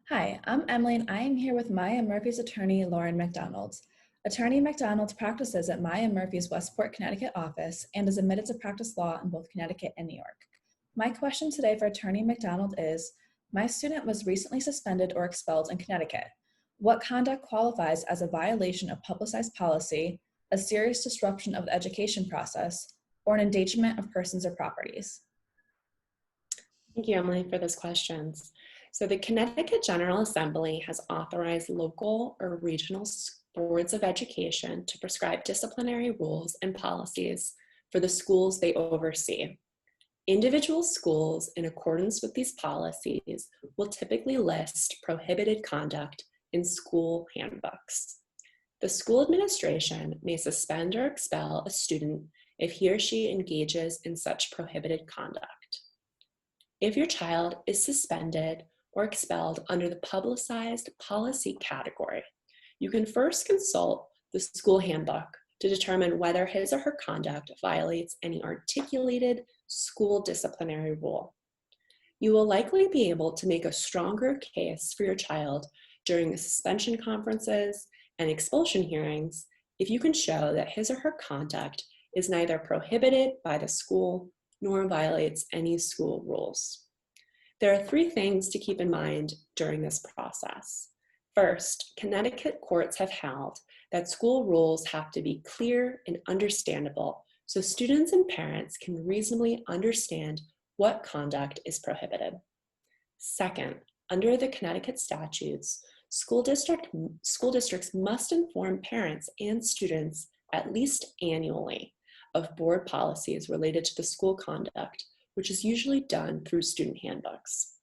Hi, I'm Emily and I am here with Maya Murphy's attorney, Lauren MacDonald. Attorney MacDonald practices at Maya Murphy's Westport, Connecticut office and is admitted to practice law in both Connecticut and New York. My question today for Attorney MacDonald is, my student was recently suspended or expelled in Connecticut. What conduct qualifies as a violation of publicized policy, a serious disruption of the education process, or an endangerment of persons or properties? Thank you, Emily, for those questions. So the Connecticut General Assembly has authorized local or regional boards of education to prescribe disciplinary rules and policies for the schools they oversee. Individual schools, in accordance with these policies, will typically list prohibited conduct in school handbooks. The school administration may suspend or expel a student if he or she engages in such prohibited conduct. If your child is suspended or expelled under the publicized policy category, you can first consult the school handbook to determine whether his or her conduct violates any articulated school disciplinary rule. You will likely be able to make a stronger case for your child during the suspension conferences and expulsion hearings if you can show that his or her conduct is neither prohibited by the school nor violates any school rules. There are three things to keep in mind during this process. First, Connecticut courts have held that school rules have to be clear and understandable so students and parents can reasonably understand what conduct is prohibited. Second, under the Connecticut statutes, school districts must inform parents and students at least annually of board policies related to the school conduct, which is usually done through student handbooks.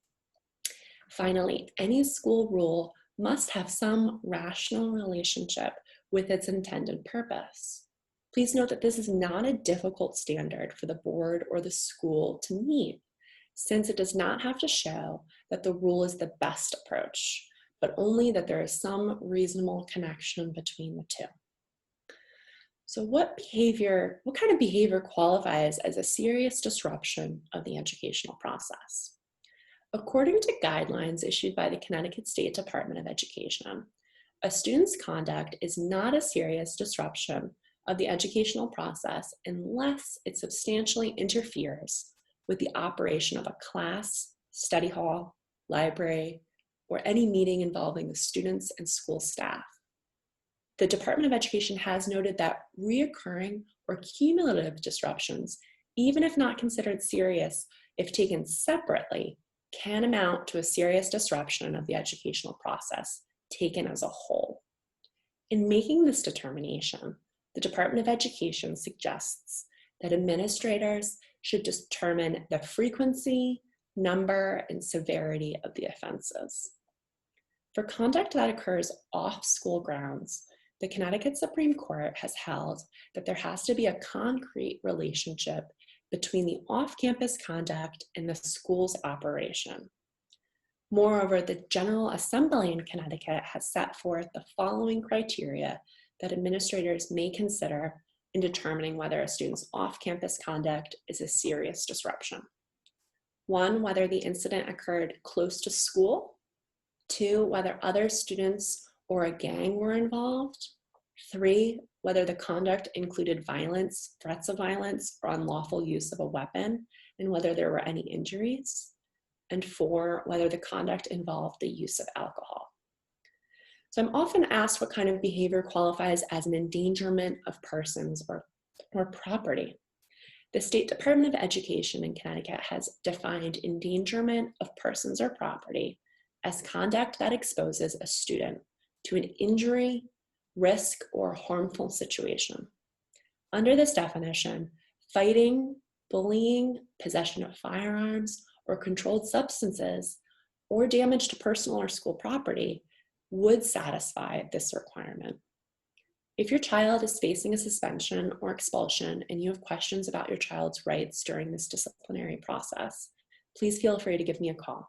Finally, any school rule must have some rational relationship with its intended purpose. Please note that this is not a difficult standard for the board or the school to meet, since it does not have to show that the rule is the best approach, but only that there is some reasonable connection between the two. So what kind of behavior qualifies as a serious disruption of the educational process? According to guidelines issued by the Connecticut State Department of Education, a student's conduct is not a serious disruption of the educational process unless it substantially interferes with the operation of a class, study hall, library, or any meeting involving the students and school staff. The Department of Education has noted that reoccurring or cumulative disruptions, even if not considered serious, if taken separately, can amount to a serious disruption of the educational process taken as a whole. In making this determination, the Department of Education suggests that administrators should determine the frequency, number, and severity of the offenses. For conduct that occurs off school grounds, the Connecticut Supreme Court has held that there has to be a concrete relationship between the off-campus conduct and the school's operation. Moreover, the General Assembly in Connecticut has set forth the following criteria that administrators may consider in determining whether a student's off-campus conduct is a serious disruption. 1, whether the incident occurred close to school. 2, whether other students or a gang were involved. 3, whether the conduct included violence, threats of violence, or unlawful use of a weapon, and whether there were any injuries. And 4, whether the conduct involved the use of alcohol. So I'm often asked what kind of behavior qualifies as an endangerment of persons or property. The State Department of Education in Connecticut has defined endangerment of persons or property as conduct that exposes a student to an injury, risk, or harmful situation. Under this definition, fighting, bullying, possession of firearms, or controlled substances, or damage to personal or school property would satisfy this requirement. If your child is facing a suspension or expulsion and you have questions about your child's rights during this disciplinary process, please feel free to give me a call.